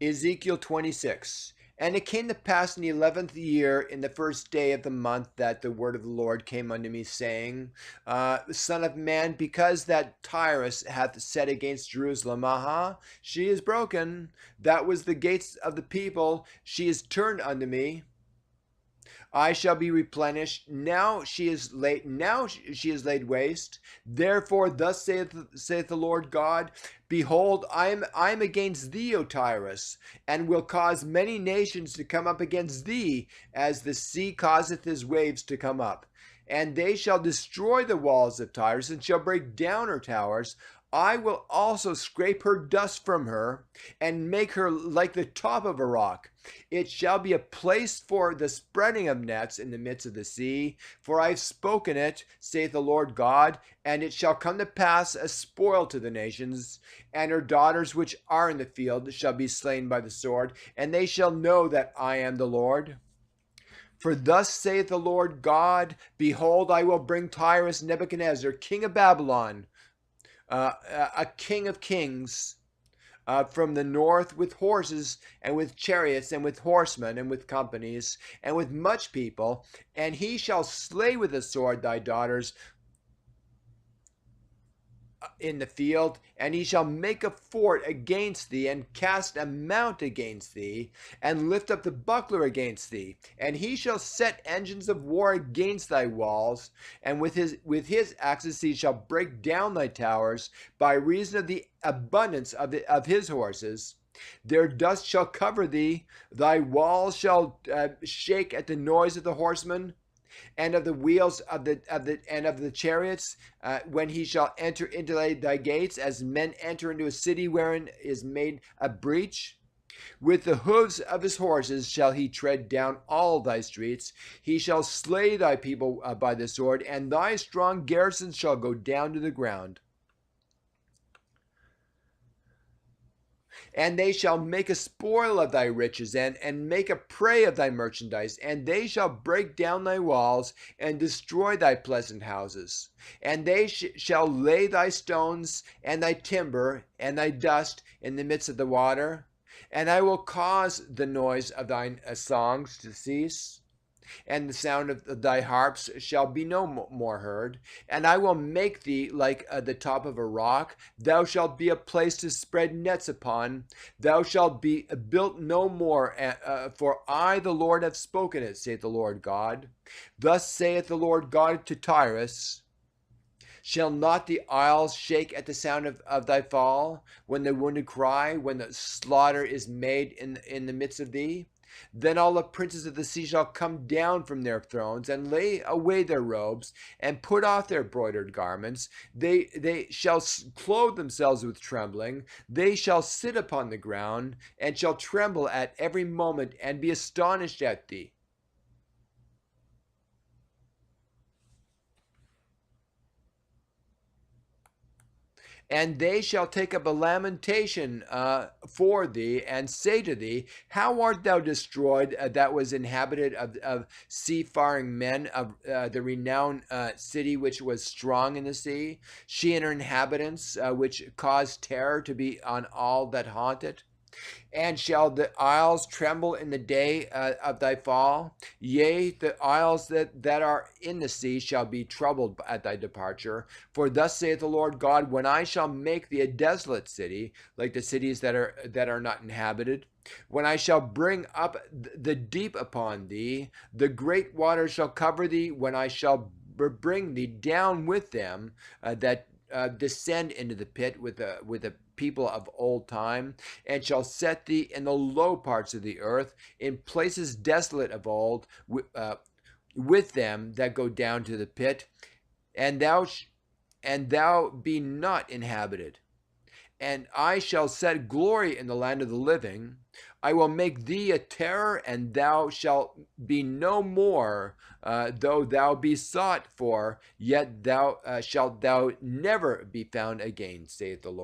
Ezekiel 26. And it came to pass in the 11th year, in the first day of the month, that the word of the Lord came unto me, saying, Son of man, because that Tyrus hath said against Jerusalem, Aha, she is broken, that was the gates of the people, she is turned unto me. I shall be replenished. Now she is laid waste. Therefore, thus saith the Lord God, Behold, I am against thee, O Tyrus, and will cause many nations to come up against thee, as the sea causeth his waves to come up. And they shall destroy the walls of Tyrus, and shall break down her towers. I will also scrape her dust from her, and make her like the top of a rock. It shall be a place for the spreading of nets in the midst of the sea. For I have spoken it, saith the Lord God, and it shall come to pass a spoil to the nations, and her daughters which are in the field shall be slain by the sword, and they shall know that I am the Lord. For thus saith the Lord God, Behold, I will bring Tyrus Nebuchadnezzar, king of Babylon, a king of kings, from the north, with horses and with chariots and with horsemen and with companies and with much people, and he shall slay with the sword thy daughters in the field, and he shall make a fort against thee, and cast a mount against thee, and lift up the buckler against thee, and he shall set engines of war against thy walls, and with his axes he shall break down thy towers by reason of the abundance of his horses. Their dust shall cover thee, thy walls shall shake at the noise of the horsemen, and of the wheels of the chariots, when he shall enter into thy gates, as men enter into a city wherein is made a breach. With the hoofs of his horses shall he tread down all thy streets. He shall slay thy people by the sword, and thy strong garrisons shall go down to the ground. And they shall make a spoil of thy riches, and make a prey of thy merchandise, and they shall break down thy walls, and destroy thy pleasant houses. And they shall lay thy stones, and thy timber, and thy dust in the midst of the water. And I will cause the noise of thine songs to cease, and the sound of thy harps shall be no more heard. And I will make thee like the top of a rock. Thou shalt be a place to spread nets upon. Thou shalt be built no more, for I, the Lord, have spoken it, saith the Lord God. Thus saith the Lord God to Tyrus, Shall not the isles shake at the sound of thy fall, when the wounded cry, when the slaughter is made in the midst of thee? Then all the princes of the sea shall come down from their thrones, and lay away their robes, and put off their broidered garments. They shall clothe themselves with trembling. They shall sit upon the ground, and shall tremble at every moment, and be astonished at thee. And they shall take up a lamentation for thee, and say to thee, How art thou destroyed, that was inhabited of seafaring men, of the renowned city which was strong in the sea, she and her inhabitants, which caused terror to be on all that haunt it? And shall the isles tremble in the day of thy fall? Yea, the isles that are in the sea shall be troubled at thy departure. For thus saith the Lord God, when I shall make thee a desolate city, like the cities that are not inhabited, when I shall bring up the deep upon thee, the great waters shall cover thee, when I shall bring thee down with them that descend into the pit with the people of old time, and shall set thee in the low parts of the earth, in places desolate of old, with them that go down to the pit, and thou be not inhabited. And I shall set glory in the land of the living. I will make thee a terror, and thou shalt be no more, though thou be sought for, yet thou shalt thou never be found again, saith the Lord.